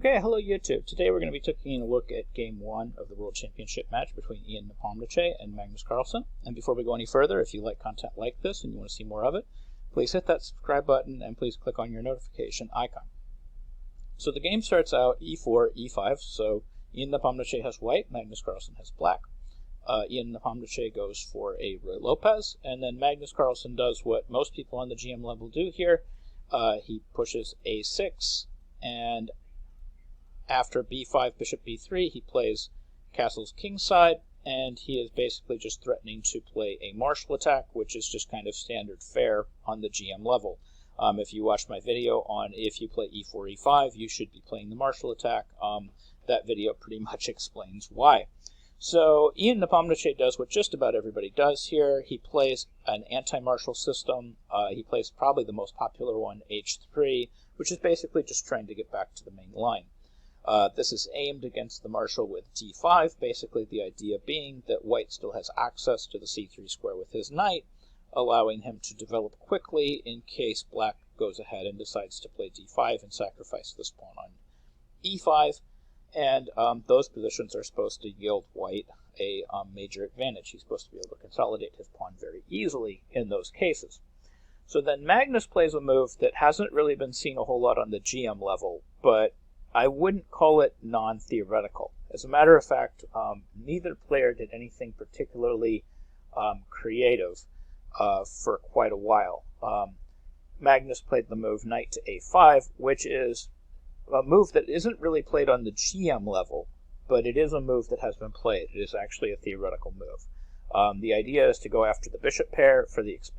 Okay, hello YouTube. Today we're going to be taking a look at Game 1 of the World Championship match between Ian Nepomniachtchi and Magnus Carlsen. And before we go any further, if you like content like this and you want to see more of it, please hit that subscribe button and please click on your notification icon. So the game starts out e4, e5, so Ian Nepomniachtchi has white, Magnus Carlsen has black. Ian Nepomniachtchi goes for a Ruy Lopez, and then Magnus Carlsen does what most people on the GM level do here. He pushes a6, and after b5, bishop b3, he plays castles kingside, and he is basically just threatening to play a martial attack, which is just kind of standard fare on the GM level. If you watched my video on if you play e4, e5, you should be playing the martial attack. That video pretty much explains why. So Ian Nepomniachtchi does what just about everybody does here. He plays an anti-martial system. He plays probably the most popular one, h3, which is basically just trying to get back to the main line. This is aimed against the marshal with d5, basically the idea being that white still has access to the c3 square with his knight, allowing him to develop quickly in case black goes ahead and decides to play d5 and sacrifice this pawn on e5. And those positions are supposed to yield white a major advantage. He's supposed to be able to consolidate his pawn very easily in those cases. So then Magnus plays a move that hasn't really been seen a whole lot on the GM level, but I wouldn't call it non-theoretical. As a matter of fact, neither player did anything particularly creative for quite a while. Magnus played the move knight to a5, which is a move that isn't really played on the GM level, but it is a move that has been played. It is actually a theoretical move. The idea is to go after the bishop pair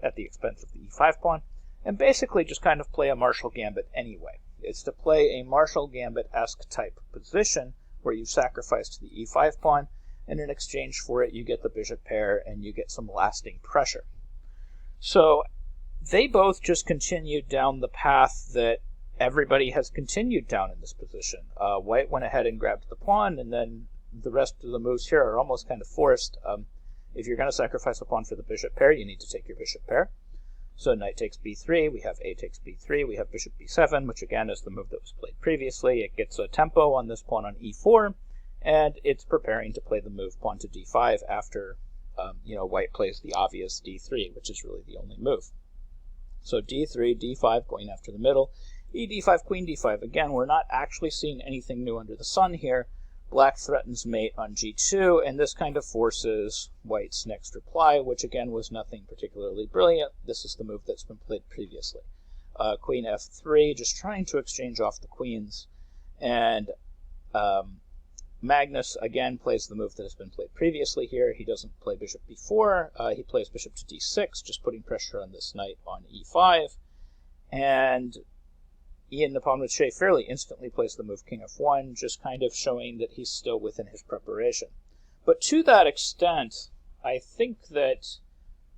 at the expense of the e5 pawn, and basically just kind of play a martial gambit anyway. It's to play a martial gambit-esque type position where you sacrifice to the e5 pawn, and in exchange for it you get the bishop pair and you get some lasting pressure. So they both just continued down the path that everybody has continued down in this position. White went ahead and grabbed the pawn, and then the rest of the moves here are almost kind of forced. If you're going to sacrifice a pawn for the bishop pair, you need to take your bishop pair. So knight takes b3, we have a takes b3, we have bishop b7, which again is the move that was played previously. It gets a tempo on this pawn on e4, and it's preparing to play the move pawn to d5 after white plays the obvious d3, which is really the only move. So d3, d5 going after the middle, e d5, queen d5. Again, we're not actually seeing anything new under the sun here. Black threatens mate on g2, and this kind of forces white's next reply, which again was nothing particularly brilliant. This is the move that's been played previously. Queen f3, just trying to exchange off the queens, and Magnus again plays the move that has been played previously here. He doesn't play bishop b4, he plays bishop to d6, just putting pressure on this knight on e5, and Ian Nepomniachtchi fairly instantly plays the move king f1, just kind of showing that he's still within his preparation. But to that extent, I think that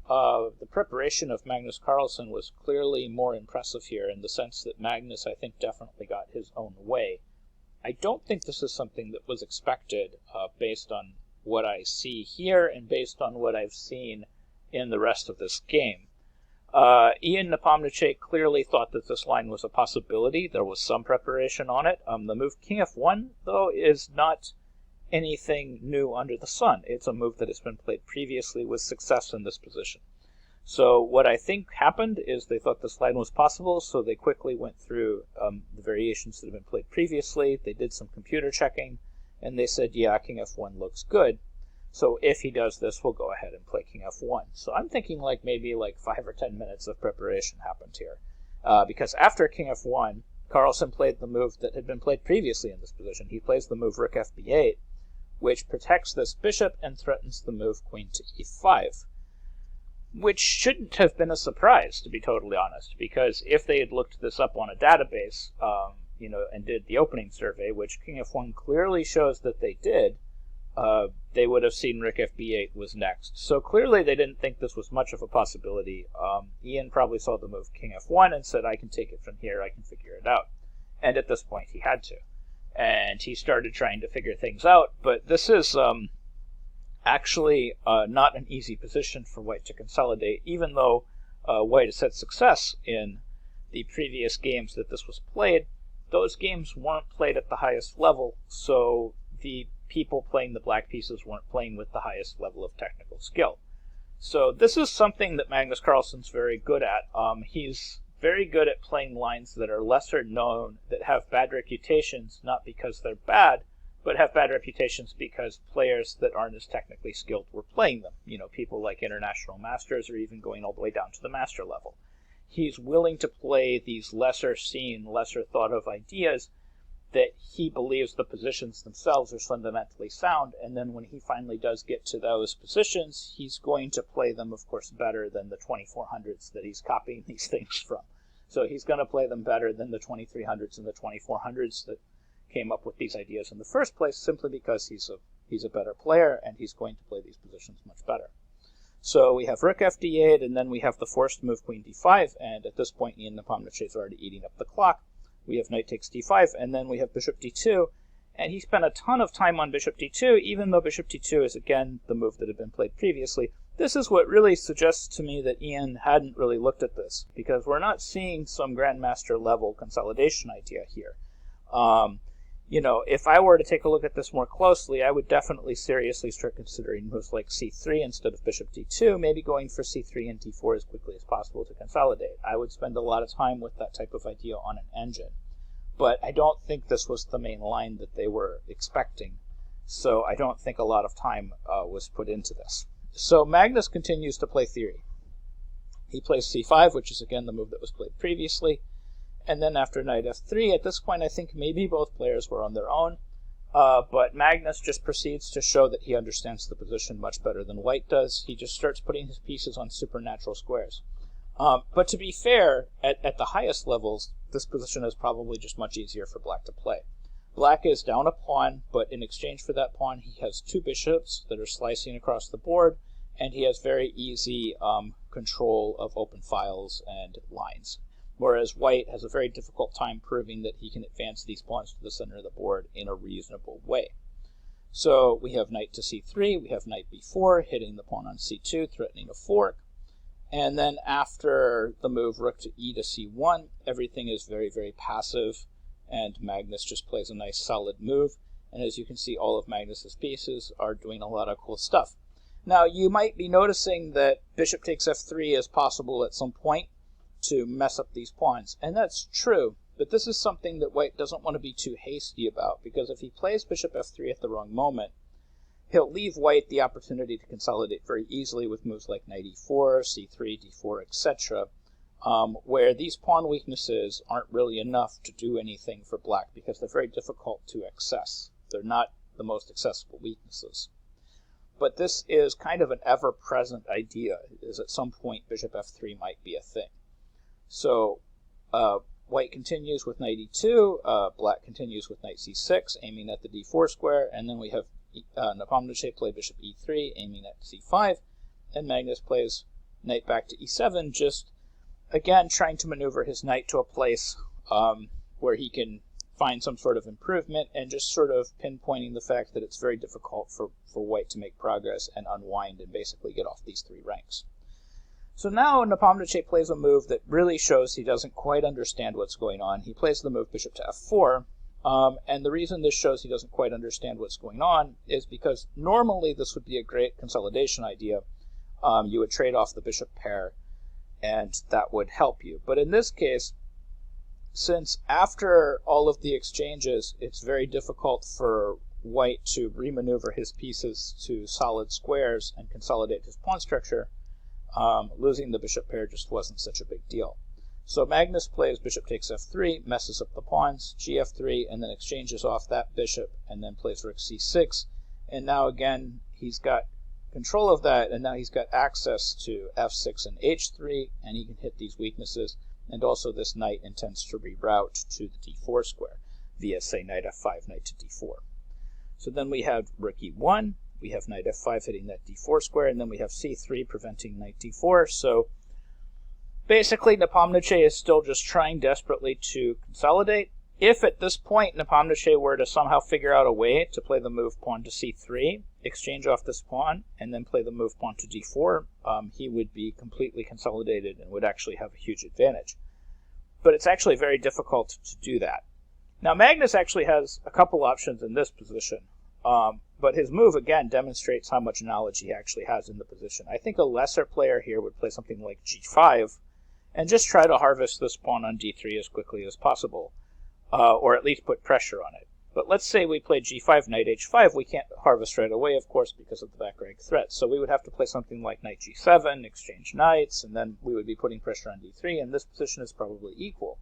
the preparation of Magnus Carlsen was clearly more impressive here in the sense that Magnus, I think, definitely got his own way. I don't think this is something that was expected based on what I see here and based on what I've seen in the rest of this game. Ian Nepomniachtchi clearly thought that this line was a possibility. There was some preparation on it. The move king f1, though, is not anything new under the sun. It's a move that has been played previously with success in this position. So what I think happened is they thought this line was possible, so they quickly went through the variations that have been played previously. They did some computer checking, and they said, yeah, king f1 looks good. So if he does this, we'll go ahead and play king f1. So I'm thinking maybe 5 or 10 minutes of preparation happened here. Because after king f1, Carlsen played the move that had been played previously in this position. He plays the move rook fb8, which protects this bishop and threatens the move queen to e5. Which shouldn't have been a surprise, to be totally honest, because if they had looked this up on a database, and did the opening survey, which king f1 clearly shows that they did, they would have seen rook fb8 was next. So clearly they didn't think this was much of a possibility. Ian probably saw the move king f1 and said, I can take it from here, I can figure it out. And at this point he had to. And he started trying to figure things out, but this is actually not an easy position for white to consolidate, even though white has had success in the previous games that this was played. those games weren't played at the highest level, so the people playing the black pieces weren't playing with the highest level of technical skill. So this is something that Magnus Carlsen's very good at. He's very good at playing lines that are lesser known, that have bad reputations, not because they're bad, but have bad reputations because players that aren't as technically skilled were playing them. You know, people like international masters, or even going all the way down to the master level. He's willing to play these lesser seen, lesser thought of ideas that he believes the positions themselves are fundamentally sound, and then when he finally does get to those positions, he's going to play them, of course, better than the 2400s that he's copying these things from. So he's going to play them better than the 2300s and the 2400s that came up with these ideas in the first place, simply because he's a better player, and he's going to play these positions much better. So we have rook fd8, and then we have the forced move queen d5, and at this point Ian Nepomniachtchi is already eating up the clock. We have knight takes d5, and then we have bishop d2, and he spent a ton of time on bishop d2, even though bishop d2 is, again, the move that had been played previously. This is what really suggests to me that Ian hadn't really looked at this, because we're not seeing some grandmaster level consolidation idea here. You know, if I were to take a look at this more closely, I would definitely seriously start considering moves like c3 instead of bishop d2, maybe going for c3 and d4 as quickly as possible to consolidate. I would spend a lot of time with that type of idea on an engine. But I don't think this was the main line that they were expecting, so I don't think a lot of time was put into this. So Magnus continues to play theory. He plays c5, which is again the move that was played previously. And then after knight f3, at this point I think maybe both players were on their own, but Magnus just proceeds to show that he understands the position much better than White does. He just starts putting his pieces on supernatural squares. But to be fair, at the highest levels, this position is probably just much easier for Black to play. Black is down a pawn, but in exchange for that pawn he has two bishops that are slicing across the board, and he has very easy control of open files and lines. Whereas White has a very difficult time proving that he can advance these pawns to the center of the board in a reasonable way. So we have knight to c3, we have knight b4, hitting the pawn on c2, threatening a fork. And then after the move rook to e to c1, everything is very, very passive, and Magnus just plays a nice solid move. And as you can see, all of Magnus's pieces are doing a lot of cool stuff. Now, you might be noticing that bishop takes f3 is possible at some point to mess up these pawns, and that's true, but this is something that White doesn't want to be too hasty about, because if he plays bishop f3 at the wrong moment, he'll leave White the opportunity to consolidate very easily with moves like knight e4, c3, d4, etc., where these pawn weaknesses aren't really enough to do anything for Black, because they're very difficult to access. They're not the most accessible weaknesses. But this is kind of an ever-present idea, is at some point bishop f3 might be a thing. So White continues with knight e2, Black continues with knight c6, aiming at the d4 square, and then we have Nepomniachtchi play bishop e3, aiming at c5, and Magnus plays knight back to e7, just, again, trying to maneuver his knight to a place where he can find some sort of improvement, and just sort of pinpointing the fact that it's very difficult for White to make progress and unwind and basically get off these three ranks. So now Nepomniachtchi plays a move that really shows he doesn't quite understand what's going on. He plays the move bishop to f4, and the reason this shows he doesn't quite understand what's going on is because normally this would be a great consolidation idea. You would trade off the bishop pair, and that would help you. But in this case, since after all of the exchanges, it's very difficult for White to remaneuver his pieces to solid squares and consolidate his pawn structure, losing the bishop pair just wasn't such a big deal. So Magnus plays bishop takes f3, messes up the pawns, gf3, and then exchanges off that bishop, and then plays rook c6. And now again, he's got control of that, and now he's got access to f6 and h3, and he can hit these weaknesses. And also this knight intends to reroute to the d4 square via, say, knight f5, knight to d4. So then we have rook e1, we have knight f5 hitting that d4 square, and then we have c3 preventing knight d4. So basically, Nepomniachtchi is still just trying desperately to consolidate. If at this point Nepomniachtchi were to somehow figure out a way to play the move pawn to c3, exchange off this pawn, and then play the move pawn to d4, he would be completely consolidated and would actually have a huge advantage. But it's actually very difficult to do that. Now Magnus actually has a couple options in this position, but his move again demonstrates how much knowledge he actually has in the position. I think a lesser player here would play something like g5 and just try to harvest this pawn on d3 as quickly as possible, or at least put pressure on it. But let's say we play g5, knight h5. We can't harvest right away, of course, because of the back rank threat. So we would have to play something like knight g7, exchange knights, and then we would be putting pressure on d3, and this position is probably equal.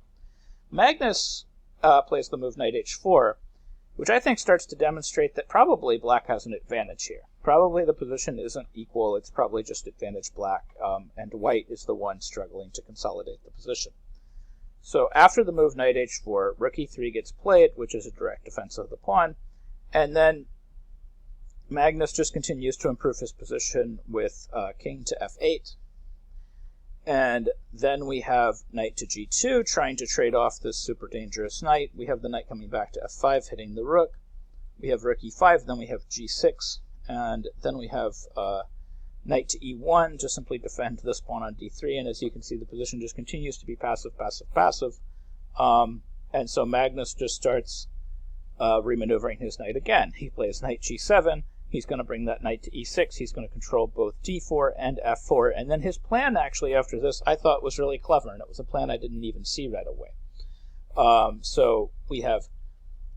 Magnus plays the move knight h4, which I think starts to demonstrate that probably black has an advantage here. Probably the position isn't equal, it's probably just advantage black, and white is the one struggling to consolidate the position. So after the move knight h4, rook e3 gets played, which is a direct defense of the pawn, and then Magnus just continues to improve his position with king to f8, and then we have knight to g2, trying to trade off this super dangerous knight. We have the knight coming back to f5, hitting the rook. We have rook e5, then we have g6, and then we have knight to e1 to simply defend this pawn on d3, and as you can see, the position just continues to be passive, passive, passive. And so Magnus just starts remaneuvering his knight again. He plays knight g7. He's going to bring that knight to e6. He's going to control both d4 and f4. And then his plan, actually, after this, I thought was really clever, and it was a plan I didn't even see right away. So we have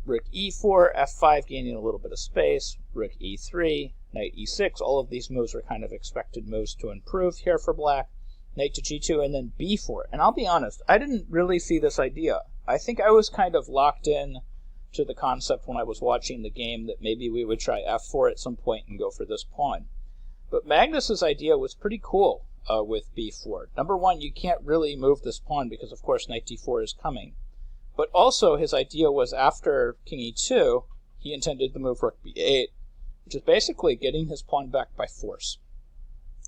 rook e4, f5 gaining a little bit of space, rook e3, knight e6. All of these moves are kind of expected moves to improve here for black. Knight to g2, and then b4. And I'll be honest, I didn't really see this idea. I think I was kind of locked in to the concept when I was watching the game that maybe we would try f4 at some point and go for this pawn. But Magnus's idea was pretty cool with b4. Number one, you can't really move this pawn because, of course, knight d4 is coming. But also, his idea was after king e2, he intended to move rook b8, which is basically getting his pawn back by force.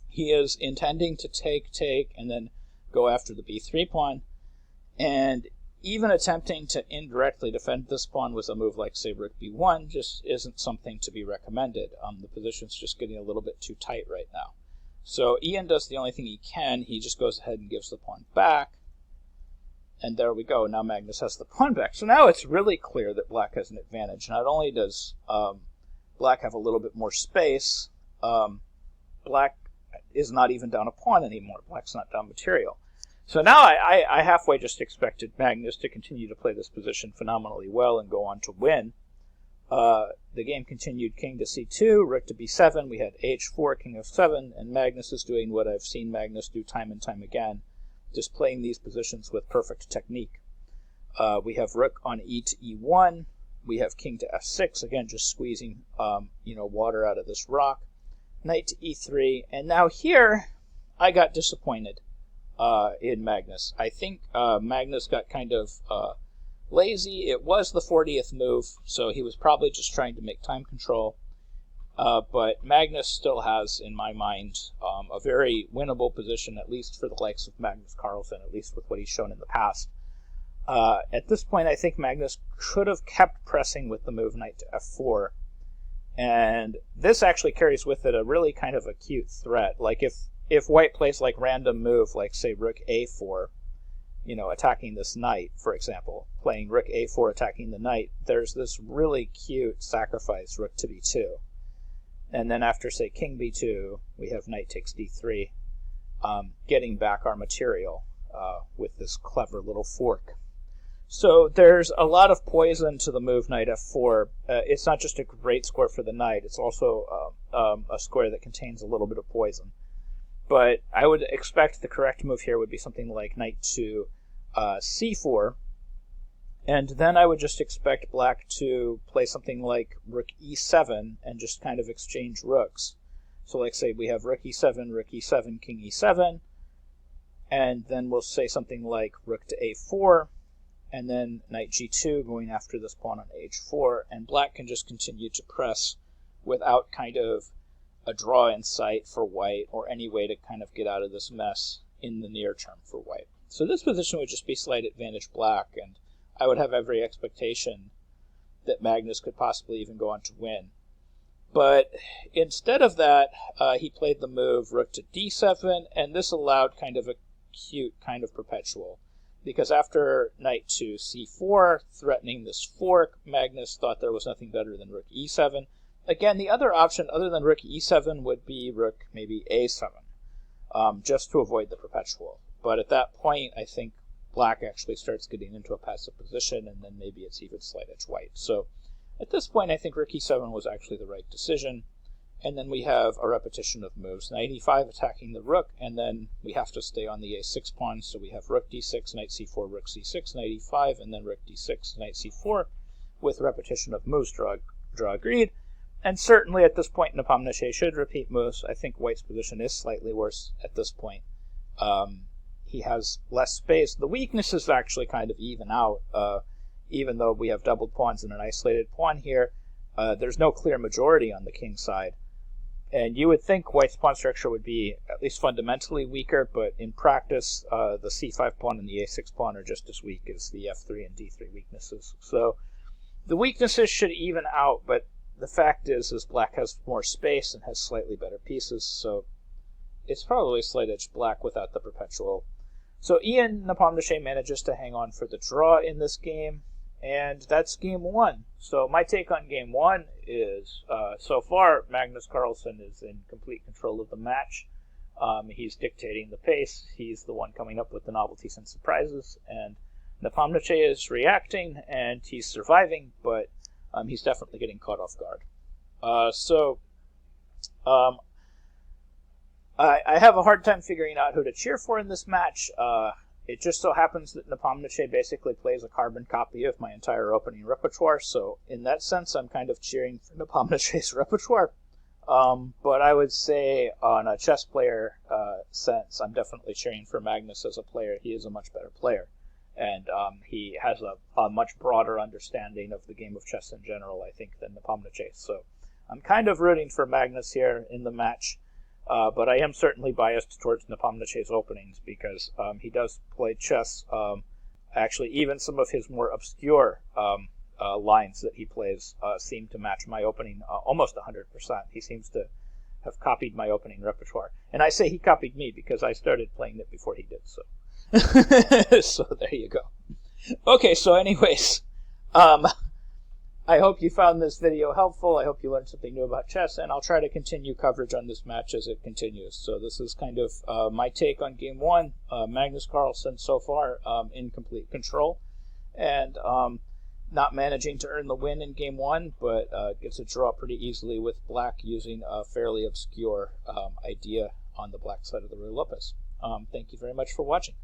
He is intending to take, and then go after the b3 pawn, and even attempting to indirectly defend this pawn with a move like, say, rook b1 just isn't something to be recommended. The position's just getting a little bit too tight right now. So Ian does the only thing he can. He just goes ahead and gives the pawn back, and there we go. Now Magnus has the pawn back. So now it's really clear that black has an advantage. Not only does black have a little bit more space, black is not even down a pawn anymore. Black's not down material. So now I halfway just expected Magnus to continue to play this position phenomenally well and go on to win. The game continued king to c2, rook to b7, we had h4, king f7, and Magnus is doing what I've seen Magnus do time and time again, just playing these positions with perfect technique. We have rook on e to e1, we have king to f6, again just squeezing water out of this rock, knight to e3, and now here I got disappointed in Magnus. I think Magnus got kind of lazy. It was the 40th move, so he was probably just trying to make time control. But Magnus still has, in my mind, a very winnable position, at least for the likes of Magnus Carlsen, at least with what he's shown in the past. At this point, I think Magnus could have kept pressing with the move knight to f4. And this actually carries with it a really kind of acute threat. Like if white plays like random move, like say rook a4, attacking this knight, for example, playing rook a4 attacking the knight, there's this really cute sacrifice, rook to b2. And then after, say, king b2, we have knight takes d3, getting back our material with this clever little fork. So there's a lot of poison to the move knight f4. It's not just a great square for the knight, it's also a square that contains a little bit of poison. But I would expect the correct move here would be something like knight to c4, and then I would just expect black to play something like rook e7 and just kind of exchange rooks. So like say we have rook e7, king e7, and then we'll say something like rook to a4, and then knight g2 going after this pawn on h4, and black can just continue to press without kind of a draw in sight for white or any way to kind of get out of this mess in the near term for white. So this position would just be slight advantage black, and I would have every expectation that Magnus could possibly even go on to win. But instead of that, he played the move rook to d7, and this allowed kind of a cute kind of perpetual. because after knight to c4, threatening this fork, Magnus thought there was nothing better than rook e7. Again, the other option other than rook e7 would be rook maybe a7, just to avoid the perpetual. But at that point, I think black actually starts getting into a passive position, and then maybe it's even slight edge white. So at this point, I think rook e7 was actually the right decision. And then we have a repetition of moves. Knight e5 attacking the rook, and then we have to stay on the a6 pawn, so we have rook d6, knight c4, rook c6, knight e5, and then rook d6, knight c4, with repetition of moves, draw agreed. And certainly at this point, Nepomniachtchi should repeat moves. I think white's position is slightly worse at this point. He has less space. The weaknesses actually kind of even out, even though we have doubled pawns and an isolated pawn here. There's no clear majority on the king side. And you would think white's pawn structure would be at least fundamentally weaker, but in practice, the c5 pawn and the a6 pawn are just as weak as the f3 and d3 weaknesses. So the weaknesses should even out, but the fact is black has more space and has slightly better pieces, so it's probably slight edge black without the perpetual. So Ian Nepomniachtchi manages to hang on for the draw in this game, and that's game one. So my take on game one is, so far, Magnus Carlsen is in complete control of the match. He's dictating the pace. He's the one coming up with the novelties and surprises. And Nepomniachtchi is reacting, and he's surviving, but he's definitely getting caught off guard. I have a hard time figuring out who to cheer for in this match. It just so happens that Nepomniachtchi basically plays a carbon copy of my entire opening repertoire, so in that sense, I'm kind of cheering for Nepomniachtchi's repertoire. But I would say, on a chess player sense, I'm definitely cheering for Magnus as a player. He is a much better player, and he has a much broader understanding of the game of chess in general, I think, than Nepomniachtchi. So I'm kind of rooting for Magnus here in the match. But I am certainly biased towards Nepomniachtchi's openings because he does play chess. Actually, even some of his more obscure lines that he plays seem to match my opening almost 100%. He seems to have copied my opening repertoire. And I say he copied me because I started playing it before he did. So, so there you go. Okay, so anyways, I hope you found this video helpful. I hope you learned something new about chess, and I'll try to continue coverage on this match as it continues. So this is kind of my take on game one. Magnus Carlsen so far in complete control, and not managing to earn the win in game one, but gets a draw pretty easily with black using a fairly obscure idea on the black side of the Ruy Lopez. Thank you very much for watching.